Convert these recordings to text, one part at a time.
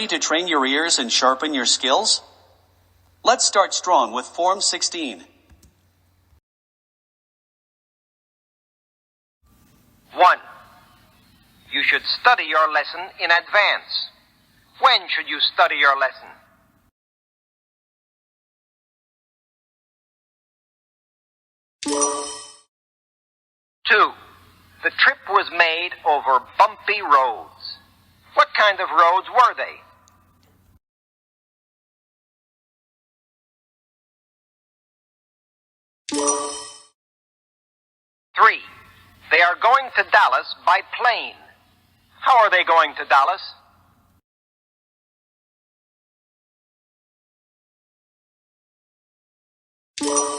ready to train your ears and sharpen your skills? Let's start strong with Form 16. 1. You should study your lesson in advance. When should you study your lesson? 2. The trip was made over bumpy roads. What kind of roads were they? 3. They are going to Dallas by plane. How are they going to Dallas? 4.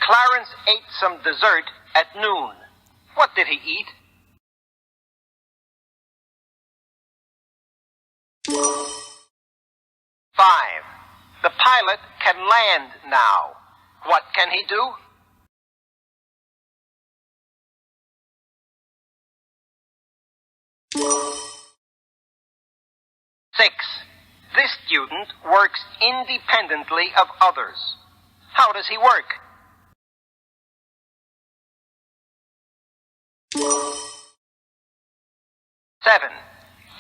Clarence ate some dessert at noon. What did he eat? 5. The pilot can land now. What can he do? 6. This student works independently of others. How does he work? 7.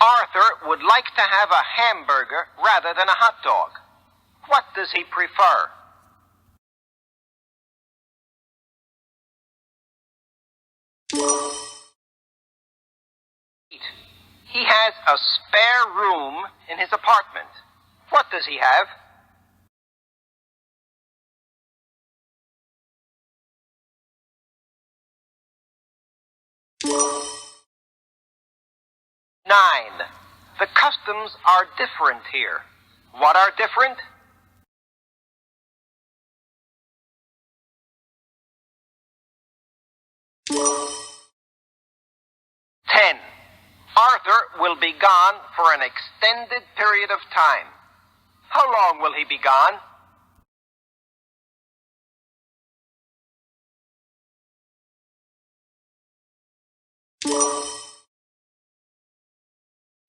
Arthur would like to have a hamburger rather than a hot dog. What does he prefer? 8. He has a spare room in his apartment. What does he have? 9. The customs are different here. What are different? 10. Arthur will be gone for an extended period of time. How long will he be gone?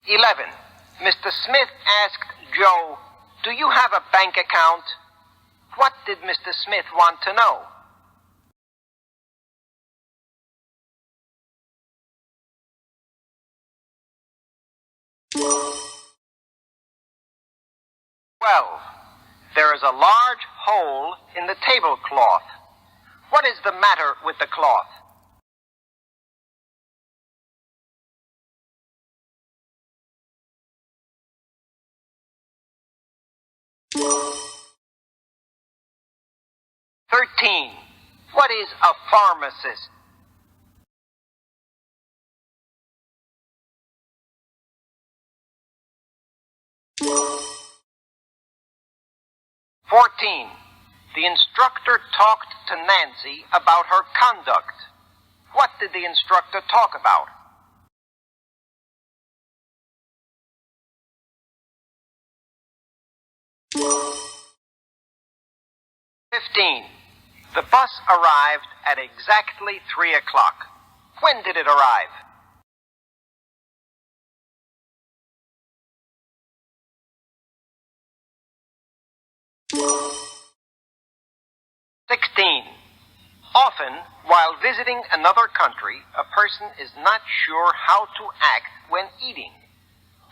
11. Mr. Smith asked Joe, "Do you have a bank account?" What did Mr. Smith want to know? 12. There is a large hole in the tablecloth. What is the matter with the cloth? 13. What is a pharmacist? 14. The instructor talked to Nancy about her conduct. What did the instructor talk about? 15. The bus arrived at exactly 3 o'clock. When did it arrive? 16. Often, while visiting another country, a person is not sure how to act when eating.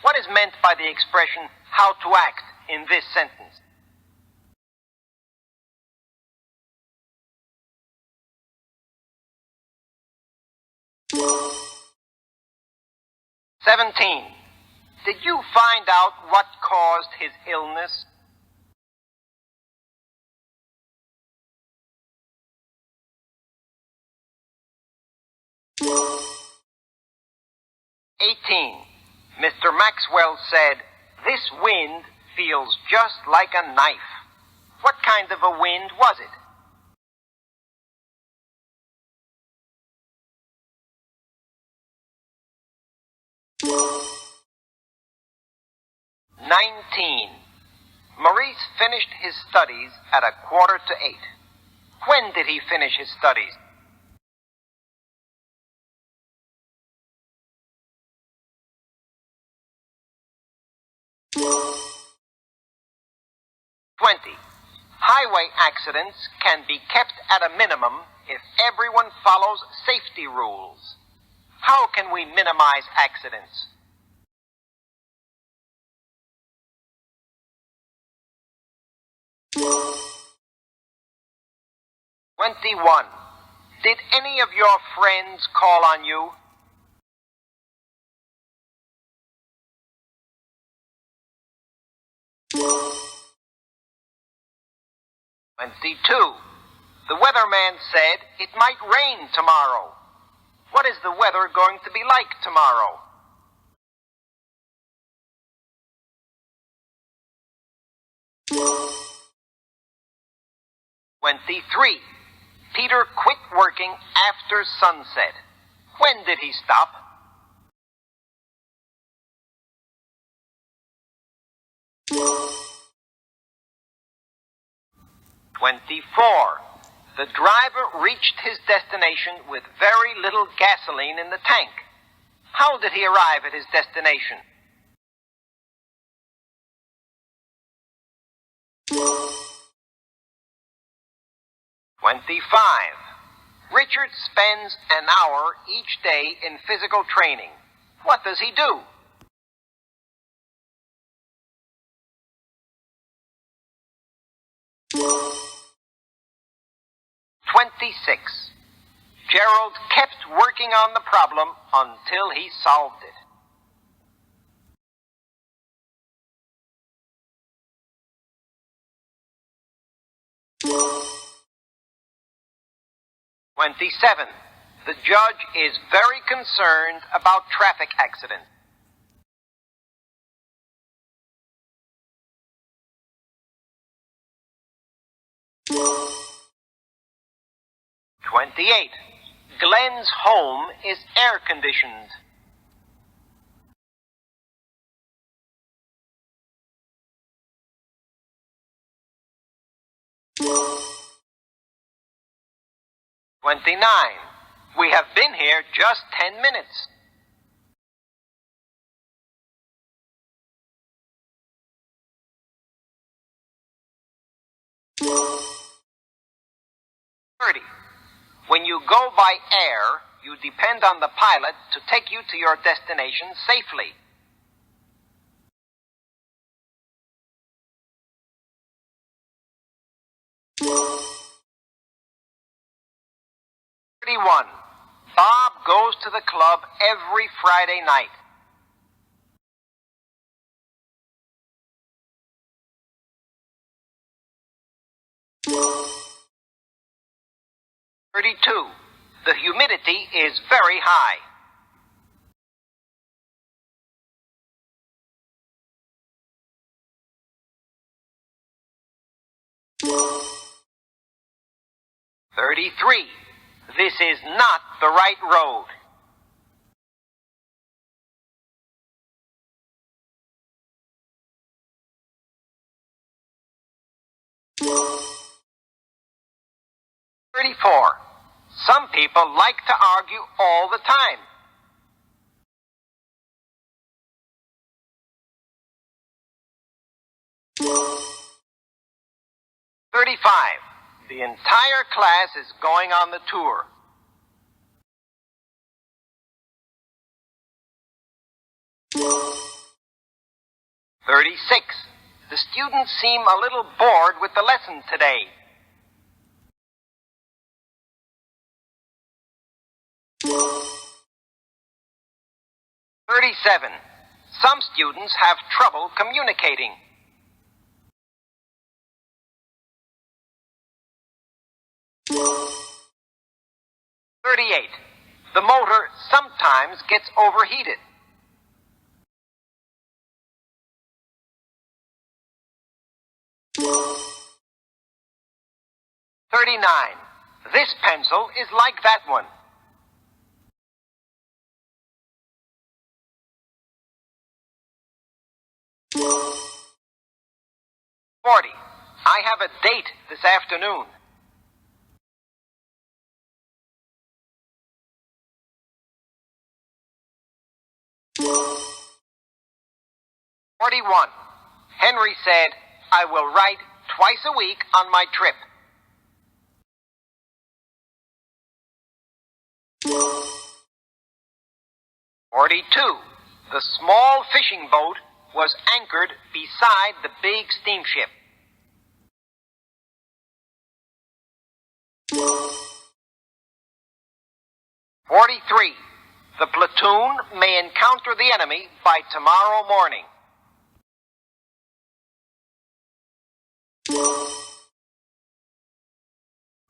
What is meant by the expression, "how to act," in this sentence? 17. Did you find out what caused his illness? 18. Mr. Maxwell said, "This wind feels just like a knife." What kind of a wind was it? 19. Maurice finished his studies at 7:45. When did he finish his studies? 20. Highway accidents can be kept at a minimum if everyone follows safety rules. How can we minimize accidents? 21. Did any of your friends call on you? 22. The weatherman said it might rain tomorrow. What is the weather going to be like tomorrow? 23. Peter quit working after sunset. When did he stop? 24. The driver reached his destination with very little gasoline in the tank. How did he arrive at his destination? 25. Richard spends an hour each day in physical training. What does he do? 26. Gerald kept working on the problem until he solved it. 27. The judge is very concerned about traffic accidents. 28. Glenn's home is air-conditioned. 29. We have been here just 10 minutes. 30. When you go by air, you depend on the pilot to take you to your destination safely. 31. Bob goes to the club every Friday night. 32. The humidity is very high. 33. This is not the right road. 34. Some people like to argue all the time. 35. The entire class is going on the tour. 36. The students seem a little bored with the lesson today. 37. Some students have trouble communicating. 38. The motor sometimes gets overheated. 39. This pencil is like that one. 40. I have a date this afternoon. 41. 41. Henry said, I will write twice a week on my trip. 42. The small fishing boat was anchored beside the big steamship. 43. The platoon may encounter the enemy by tomorrow morning.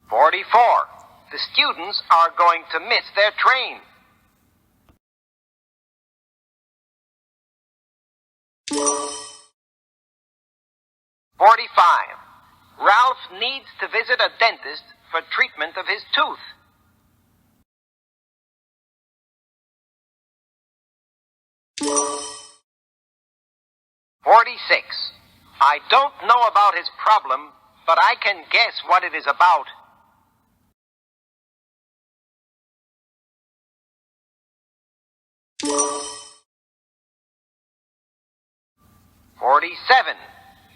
44. The students are going to miss their train. 45. Ralph needs to visit a dentist for treatment of his tooth. 46. I don't know about his problem, but I can guess what it is about. 47.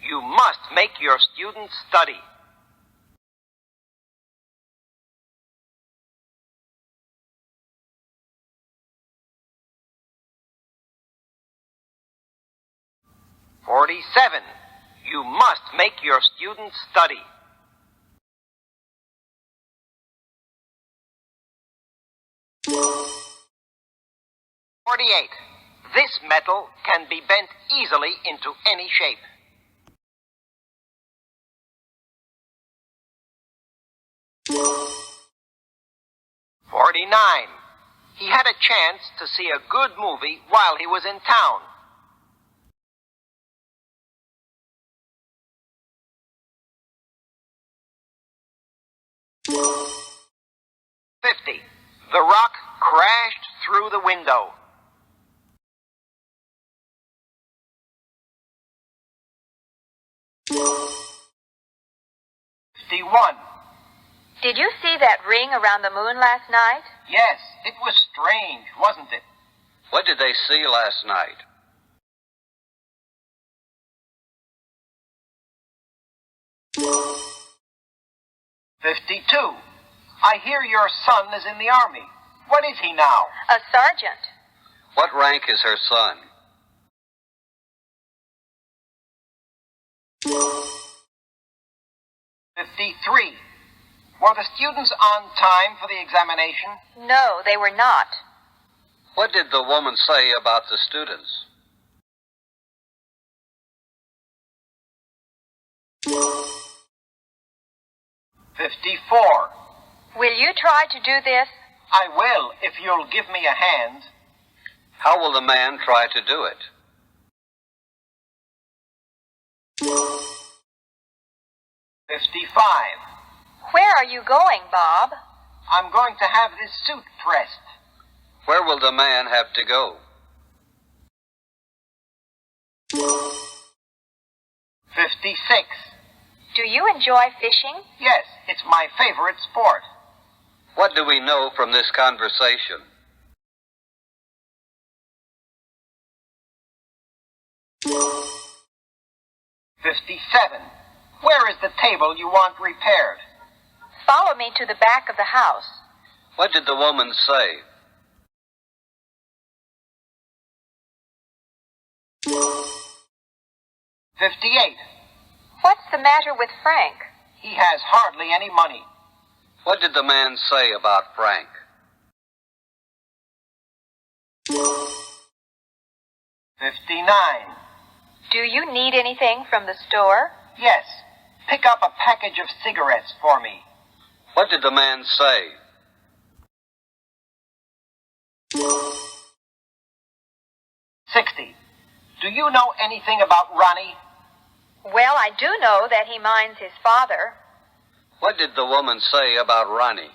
You must make your students study. 47. You must make your students study. 48. This metal can be bent easily into any shape. 49. He had a chance to see a good movie while he was in town. 50. The rock crashed through the window. 51. Did you see that ring around the moon last night? Yes, it was strange, wasn't it? What did they see last night? 52. I hear your son is in the army. What is he now? A sergeant. What rank is her son? 53. Were the students on time for the examination? No, they were not. What did the woman say about the students? 54. Will you try to do this? I will, if you'll give me a hand. How will the man try to do it? 55. Where are you going, Bob? I'm going to have this suit pressed. Where will the man have to go? 56. Do you enjoy fishing? Yes, it's my favorite sport. What do we know from this conversation? 57. Where is the table you want repaired? Follow me to the back of the house. What did the woman say? 58. What's the matter with Frank? He has hardly any money. What did the man say about Frank? 59. Do you need anything from the store? Yes. Pick up a package of cigarettes for me. What did the man say? 60. Do you know anything about Ronnie? Well, I do know that he minds his father. What did the woman say about Ronnie?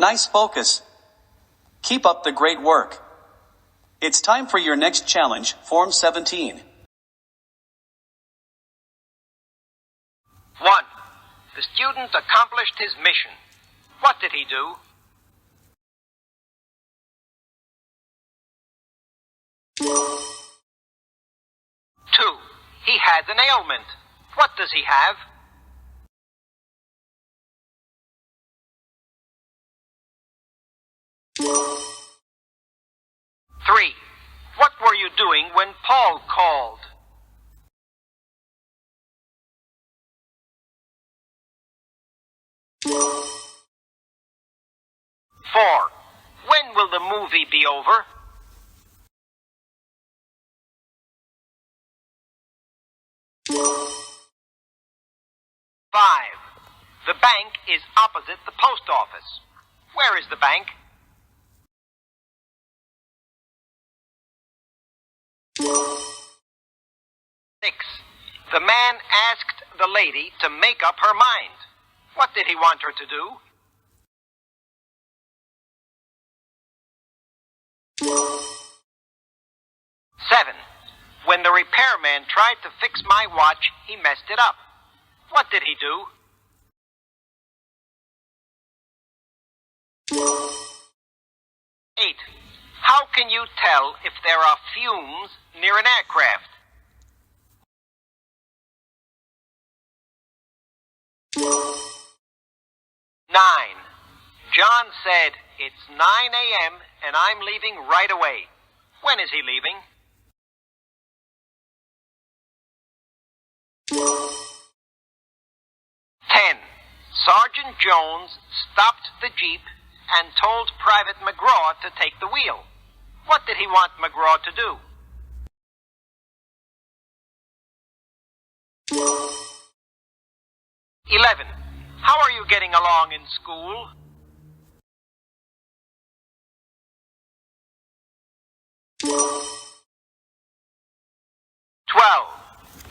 Nice focus. Keep up the great work. It's time for your next challenge, Form 17. 1. The student accomplished his mission. What did he do? 2. He has an ailment. What does he have? 3. What were you doing when Paul called? 4. When will the movie be over? 5. The bank is opposite the post office. Where is the bank? 6. The man asked the lady to make up her mind. What did he want her to do? 7. When the repairman tried to fix my watch, he messed it up. What did he do? 8. How can you tell if there are fumes near an aircraft? 9. John said, "It's 9 a.m. and I'm leaving right away." When is he leaving? 10. Sergeant Jones stopped the Jeep and told Private McGraw to take the wheel. What did he want McGraw to do? 11. How are you getting along in school? 12.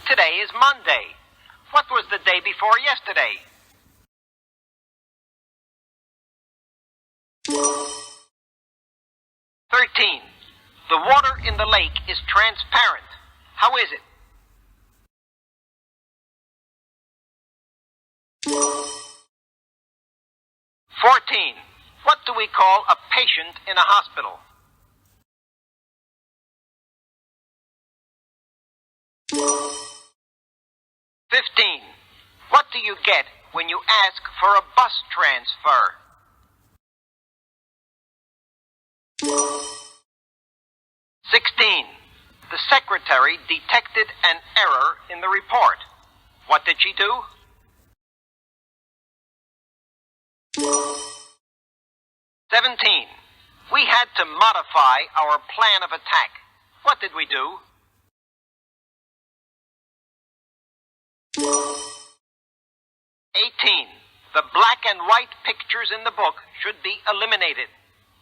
Today is Monday. What was the day before yesterday? 13. The water in the lake is transparent. How is it? 14. What do we call a patient in a hospital? 15. What do you get when you ask for a bus transfer? 16. The secretary detected an error in the report. What did she do? 17. We had to modify our plan of attack. What did we do? 18. The black and white pictures in the book should be eliminated.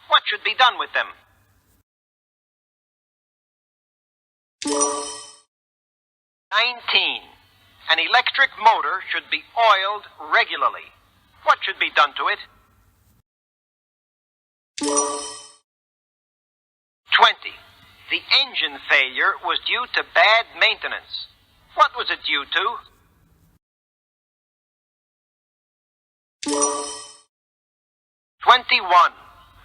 What should be done with them? 19. An electric motor should be oiled regularly. What should be done to it? 20. The engine failure was due to bad maintenance. What was it due to? 21.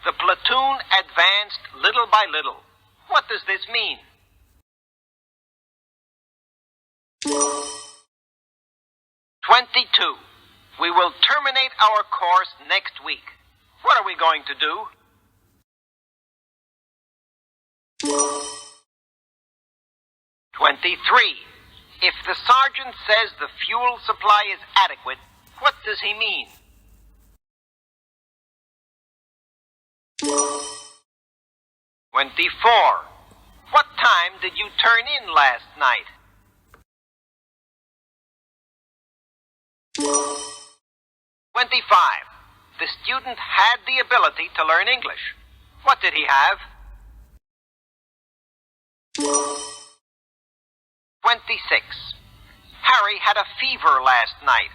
The platoon advanced little by little. What does this mean? 22. We will terminate our course next week. What are we going to do? 23. If the sergeant says the fuel supply is adequate, what does he mean? 24. What time did you turn in last night? 25. The student had the ability to learn English. What did he have? 26. Harry had a fever last night.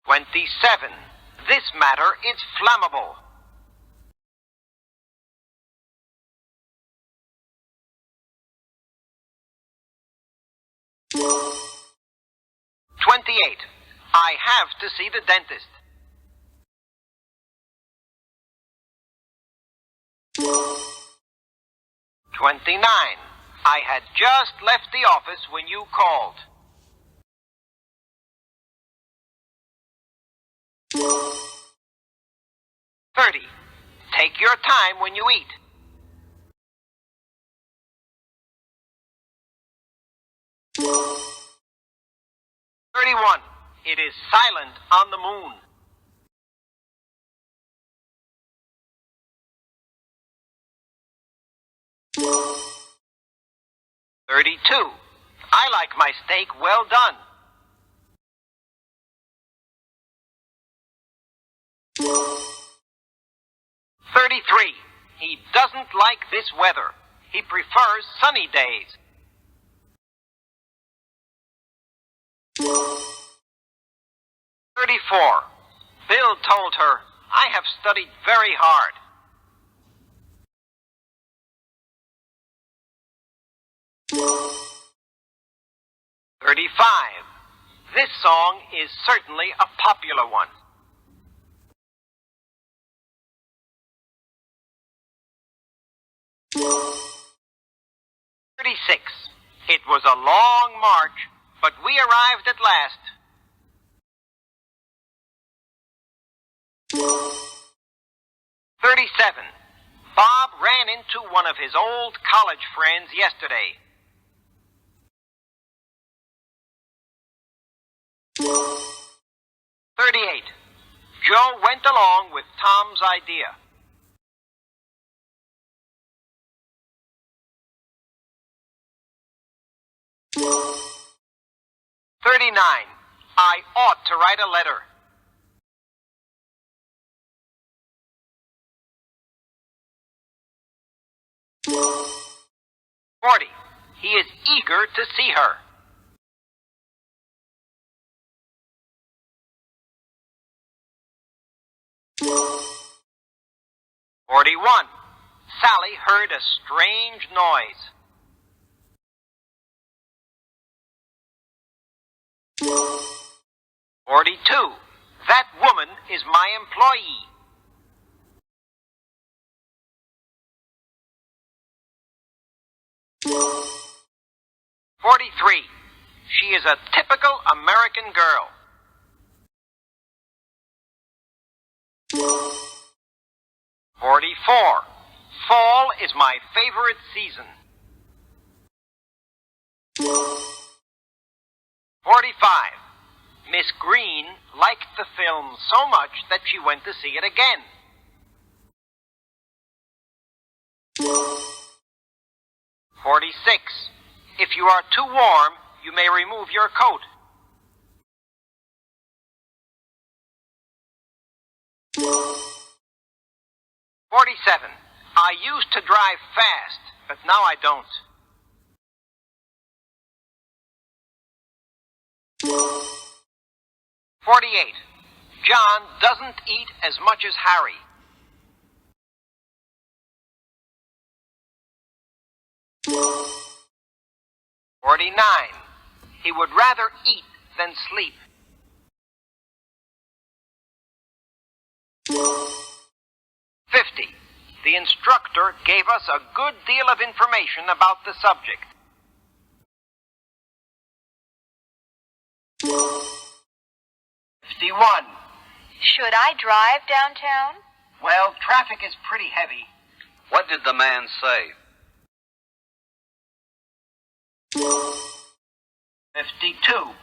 27. This matter is flammable. "28. I have to see the dentist. "29. I had just left the office when you called. "30. Take your time when you eat. "31. It is silent on the moon. "32. I like my steak well done. "33. He doesn't like this weather. He prefers sunny days. "34. Bill told her, I have studied very hard. "35. This song is certainly a popular one. "36. It was a long march, but we arrived at last. "37. Bob ran into one of his old college friends yesterday. "38. Joe went along with Tom's idea. "39. I ought to write a letter. "40. He is eager to see her. "41. Sally heard a strange noise. "42. That woman is my employee. "43. She is a typical American girl. "44. Fall is my favorite season. 45. Miss Green liked the film so much that she went to see it again. 46. If you are too warm, you may remove your coat. 47. I used to drive fast, but now I don't. 48. John doesn't eat as much as Harry. 49. He would rather eat than sleep. 50. The instructor gave us a good deal of information about the subject. 51. Should I drive downtown? Well, traffic is pretty heavy. What did the man say? 52.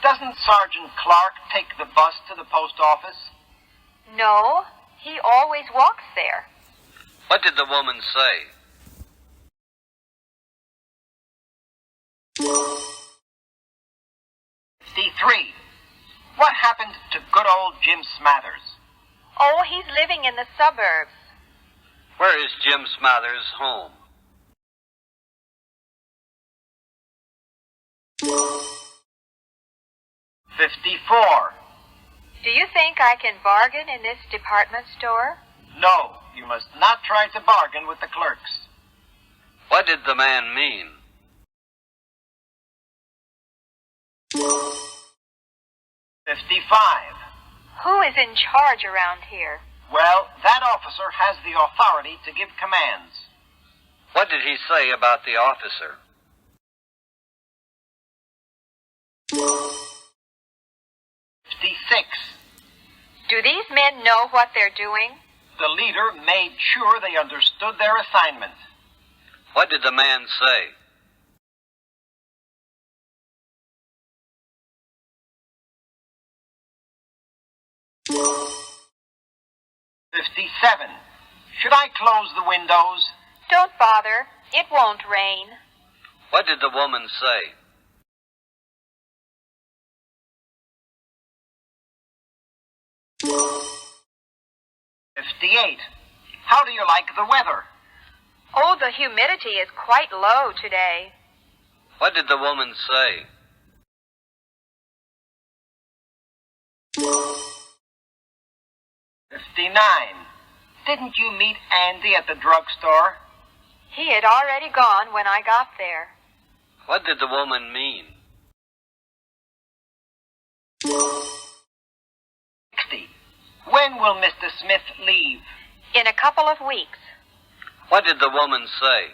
Doesn't Sergeant Clark take the bus to the post office? No, he always walks there. What did the woman say? 53. What happened to good old Jim Smathers? Oh, he's living in the suburbs. Where is Jim Smathers' home? 54. Do you think I can bargain in this department store? No, you must not try to bargain with the clerks. What did the man mean? $55. Who is in charge around here? Well, that officer has the authority to give commands. What did he say about the officer? $56. Do these men know what they're doing? The leader made sure they understood their assignment. What did the man say? $57. Should I close the windows? Don't bother. It won't rain. What did the woman say? $58. How do you like the weather? Oh, the humidity is quite low today. What did the woman say? $59. Didn't you meet Andy at the drugstore? He had already gone when I got there. What did the woman mean? $60. When will Mr. Smith leave? In a couple of weeks. What did the woman say?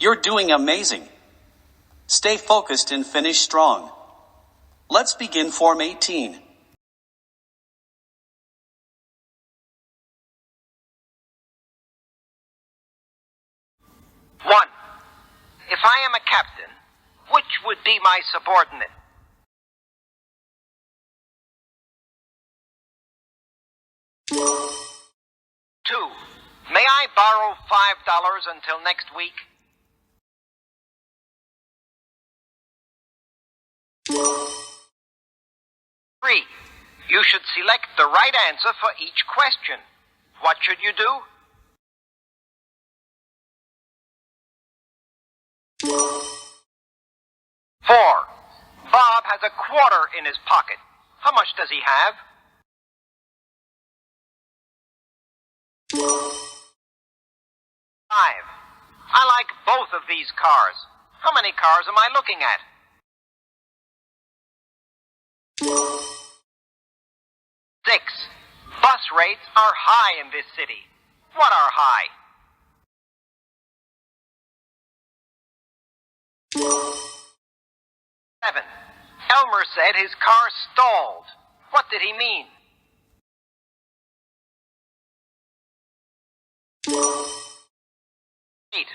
You're doing amazing. Stay focused and finish strong. Let's begin Form 18. One. If I am a captain, which would be my subordinate? Two. May I borrow $5 until next week? Three. You should select the right answer for each question. What should you do? Four. Bob has a quarter in his pocket. How much does he have? Five. I like both of these cars. How many cars am I looking at? Six. Bus rates are high in this city. What are high? Seven. Elmer said his car stalled. What did he mean? Eight.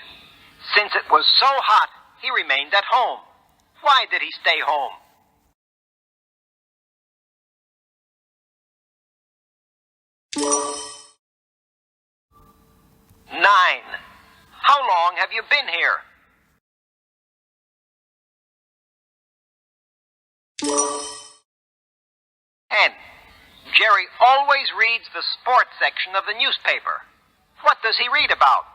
Since it was so hot, he remained at home. Why did he stay home? Nine. How long have you been here? 10. Jerry always reads the sports section of the newspaper. What does he read about?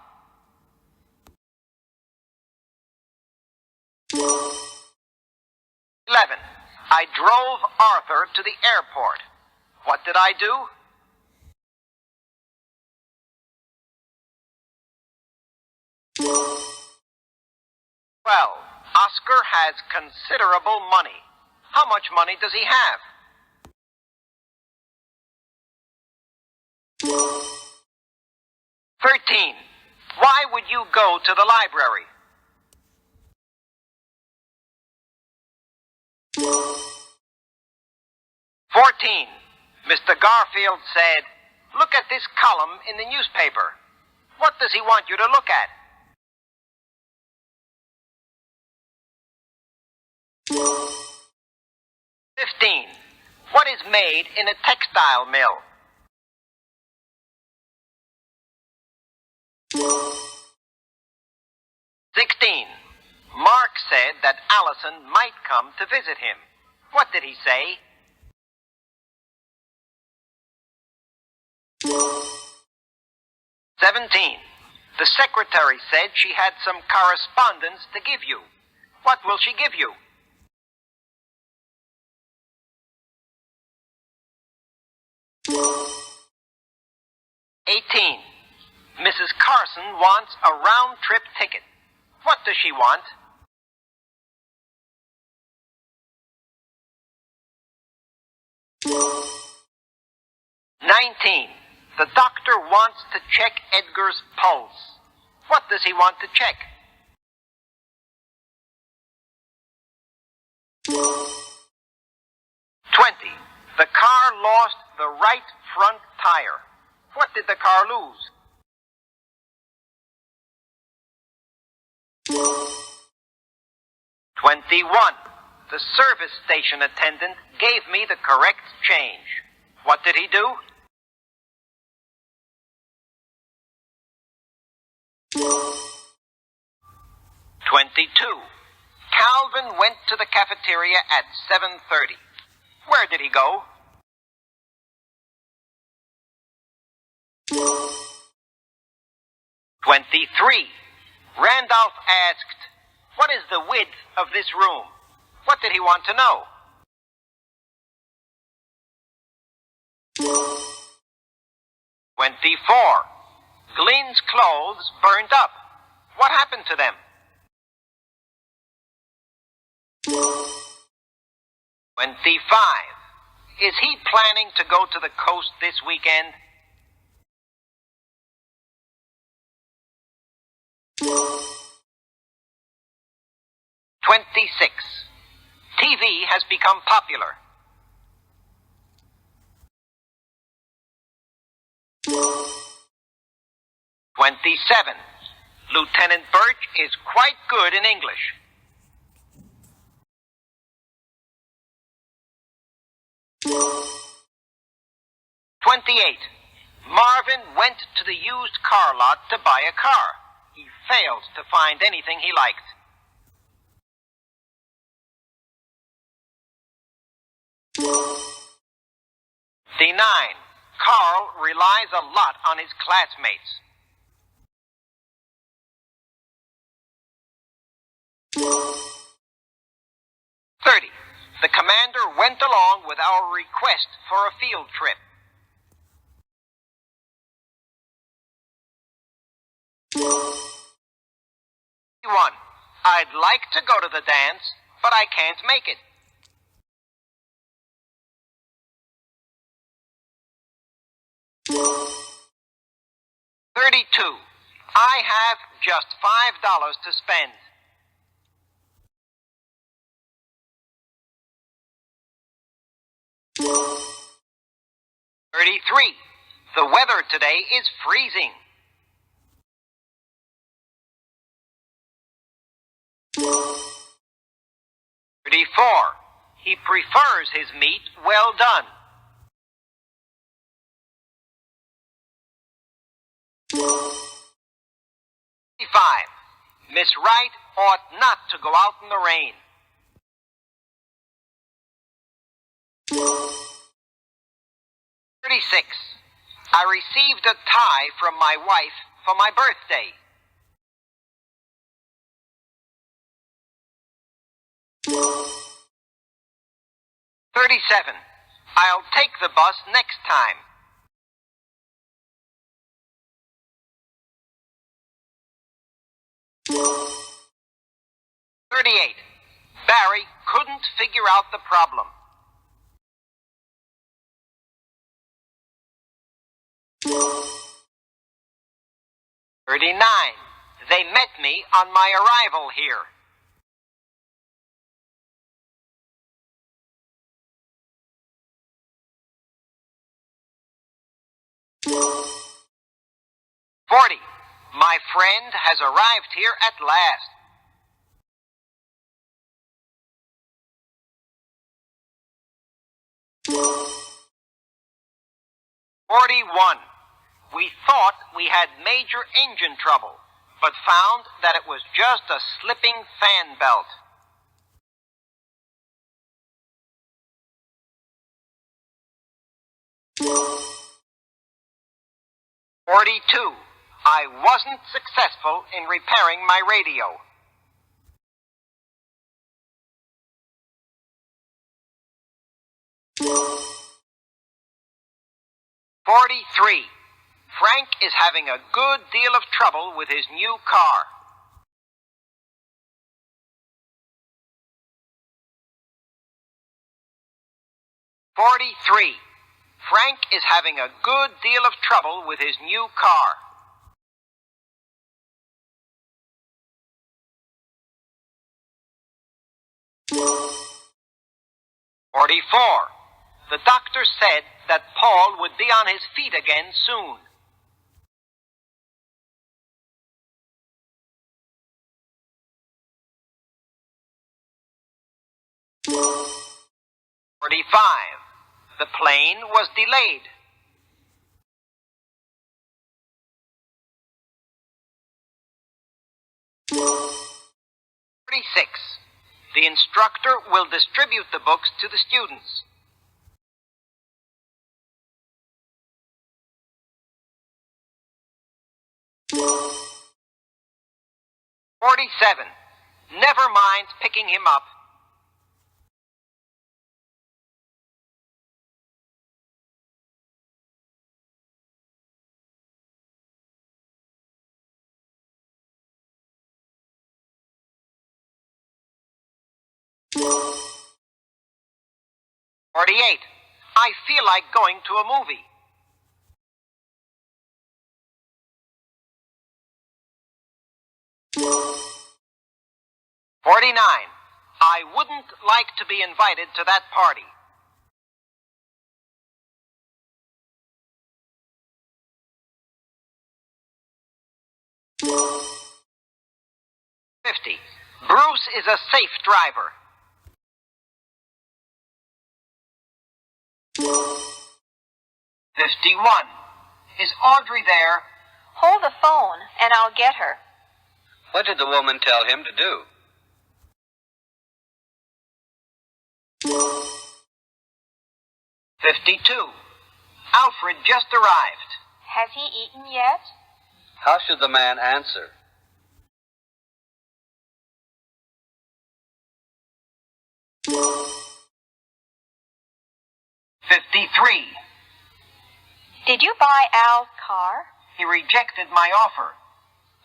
11. I drove Arthur to the airport. What did I do? Well, Oscar has considerable money. How much money does he have? 13. Why would you go to the library? 14. Mr. Garfield said, Look at this column in the newspaper. What does he want you to look at? "15. What is made in a textile mill?" "16. Mark said that Allison might come to visit him. What did he say?" "17. The secretary said she had some correspondence to give you. What will she give you?" "18. Mrs. Carson wants a round-trip ticket. What does she want?" "19. The doctor wants to check Edgar's pulse. What does he want to check?" "20. The car lost the right front tire. What did the car lose?" "21. The service station attendant gave me the correct change. What did he do?" 22. Calvin went to the cafeteria at 7:30. Where did he go? 23. Randolph asked, "What is the width of this room?" What did he want to know? 24. Glenn's clothes burned up. What happened to them? 25. Is he planning to go to the coast this weekend? 26. TV has become popular. 27. Lieutenant Birch is quite good in English. 28. Marvin went to the used car lot to buy a car. He failed to find anything he liked. 59. Carl relies a lot on his classmates. 30. The commander went along with our request for a field trip. 31. I'd like to go to the dance, but I can't make it. 32. I have just $5 to spend. 33. The weather today is freezing. 34. He prefers his meat well done. 35. Miss Wright ought not to go out in the rain. 36. I received a tie from my wife for my birthday. 37. I'll take the bus next time. 38. Barry couldn't figure out the problem. 39. They met me on my arrival here. 40. 40. My friend has arrived here at last. 41. We thought we had major engine trouble, but found that it was just a slipping fan belt. 42. I wasn't successful in repairing my radio. 43. Frank is having a good deal of trouble with his new car. 43. Frank is having a good deal of trouble with his new car. 44. The doctor said that Paul would be on his feet again soon. 45. The plane was delayed. 46. The instructor will distribute the books to the students. 47. Never mind picking him up. 48. I feel like going to a movie. 49. I wouldn't like to be invited to that party. 50. Bruce is a safe driver. 51. Is Audrey there? Hold the phone, and I'll get her. What did the woman tell him to do? 52. Alfred just arrived. Has he eaten yet? How should the man answer? 53. Did you buy Al's car? He rejected my offer.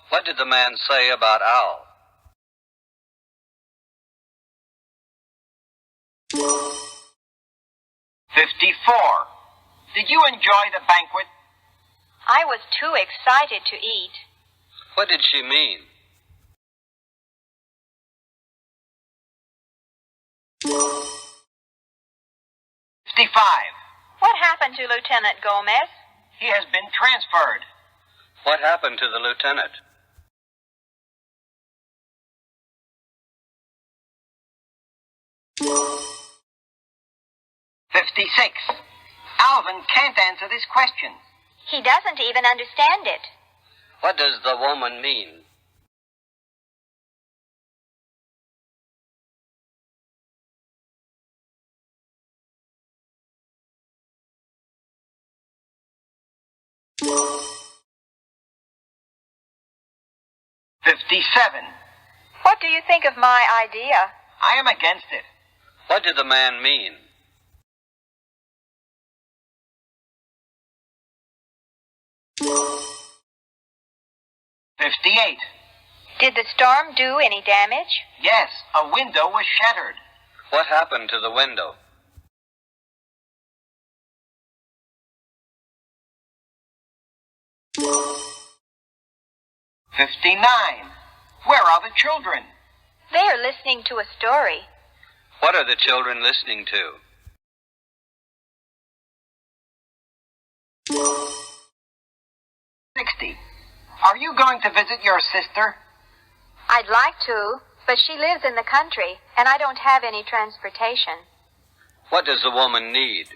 What did the man say about Al? 54. Did you enjoy the banquet? I was too excited to eat. What did she mean? 55. What happened to Lieutenant Gomez? He has been transferred. What happened to the lieutenant? 56. Alvin can't answer this question. He doesn't even understand it. What does the woman mean? 57. What do you think of my idea? I am against it. What did the man mean? 58. Did the storm do any damage? Yes, a window was shattered. What happened to the window? 59. Where are the children? They are listening to a story. What are the children listening to? Are you going to visit your sister? I'd like to, but she lives in the country, and I don't have any transportation. What does the woman need?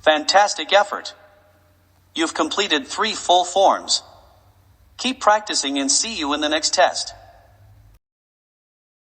Fantastic effort. You've completed 3 full forms. Keep practicing and see you in the next test.